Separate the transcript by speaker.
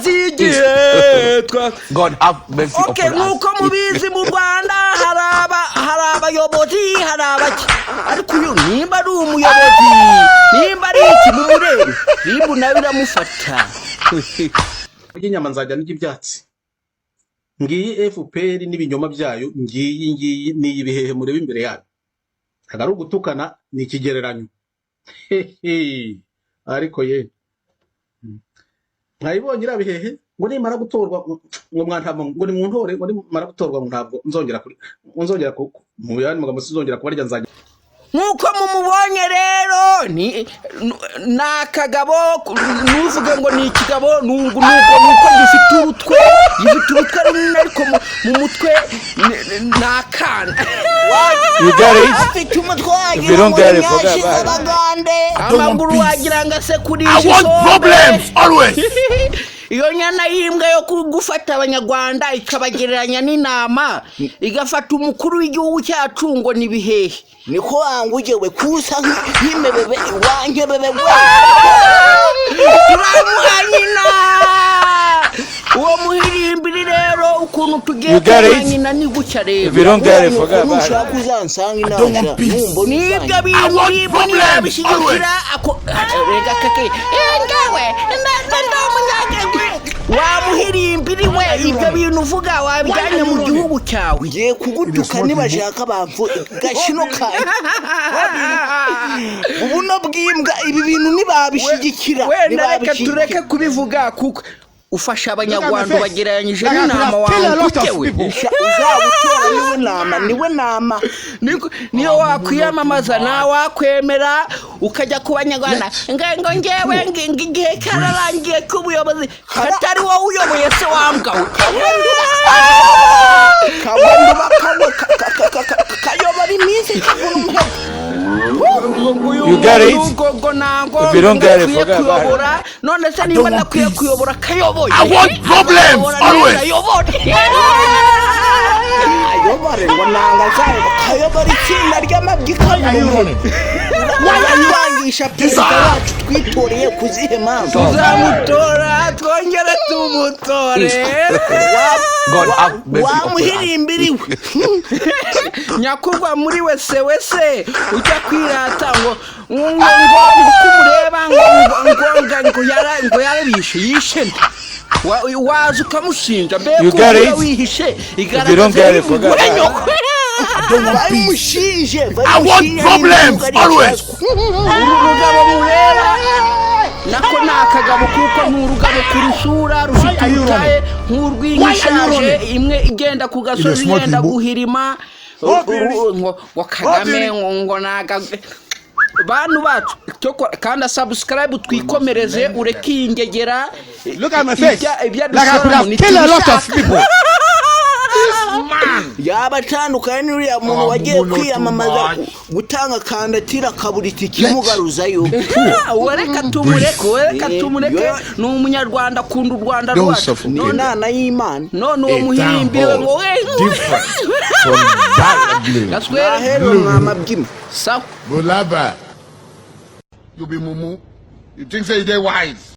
Speaker 1: tumaze igihe
Speaker 2: God have mercy upon us.
Speaker 1: nuko mubizi mu Rwanda hari abayobozi hari abaki ariko uyu nimba ari umuyobozi nimba ari iki mu murere ribu nawe iramufata
Speaker 3: inyama nzajya n'ibyatsi ngiyi FPR n'ibinyoma byayo ngiyi ni ibihehe murebe imbere yayo hagari ugutukana ni ikigereranyo ariko ye nkayibonye irabihehe ngo nimara gutorwa ngo mwantama ngo ni mu ntore ngo nimara gutorwa ntabwo nzongera mu yandi magambo sizongera kubarya nzajya
Speaker 1: nkuko mumubonye rero ni nakagabo nuvuge ngo ni ikigabo nuko gifite urutwe ariko mu mutwe nakana
Speaker 2: You got it? If you don't get it, forget about it.
Speaker 1: amaguru wagira ngo ase kuri
Speaker 2: I want problems always.
Speaker 1: iyo nyana yimbwa yo kugufata abanyarwanda ikabagereranya n'inama igafata umukuru w'igihugu cyacu ngo nibihehe niko wangujewe kusa nk'imebebe wankebebe turamuhanyina uwo muhirimbiri rero ukuntu tugiye kumanyina ni gucya rero
Speaker 2: If you don't get it, forget about it.
Speaker 1: ushaka uzansanga inama numbo nibyo bintu nabishigikira ako rega kake ngawe wamuhirimbiri we ibyo bintu uvuga wabijyanye mu gihugu cyawe ngiye kugutuka nibashaka bamvu gashino kawe ubuno bw'imbwa ibi bintu nibabishigikira wenda reka tureke kubivuga kuko ufasha abanyarwanda bagereranyije n'inama wangutewe uzabutora niwe nama niyo wakwiyamamaza na wakwemera ukajya ku banyarwanda ngo ngewe ngihe kararangiye k'ubuyobozi hatari wowe uyoboye se wambwawe kayobora iminsi
Speaker 2: You got it? If you don't get it, forget about it.
Speaker 1: none se niba nakwiye kuyobora kayoboye
Speaker 2: I want problems always.
Speaker 1: ayobore ngo nanga zayo kayobora itsinda ry'amabwikano wayangisha perezida wacu twitoreye kuzihema tuzamutora twongera tumutore
Speaker 2: God have mercy upon us.
Speaker 1: wamuhirimbiriwe nyakubwa muri wese ujya kwirata ngo kumureba ngo yarabishe yishe waza ukamushinja mbega wihishe igaragaza bamushinje
Speaker 2: I want problems always.
Speaker 1: urugabo mureba nako nakagabo kuko n'urugabo kurusura rufite urutaye nk'urw'inyishaje imwe igenda ku gasozi igenda guhirima ngo Kagame ngo nagagwe bantu bacu kandi subscribe twikomereze ureke ingegera.
Speaker 2: Look at my face. Like I could have killed a lot of people.
Speaker 1: yabatandukanye n'uriya muntu wagiye kwiyamamaza gutanga kandidatira kaburiti kimugaruzayo reka tumureke ni umunyarwanda akunda u Rwanda rwacu none y'Imana none uwo muhirimbire ngo gaswere mwamabyima sawa
Speaker 4: Bolaba, you be mumu. You think say they wise?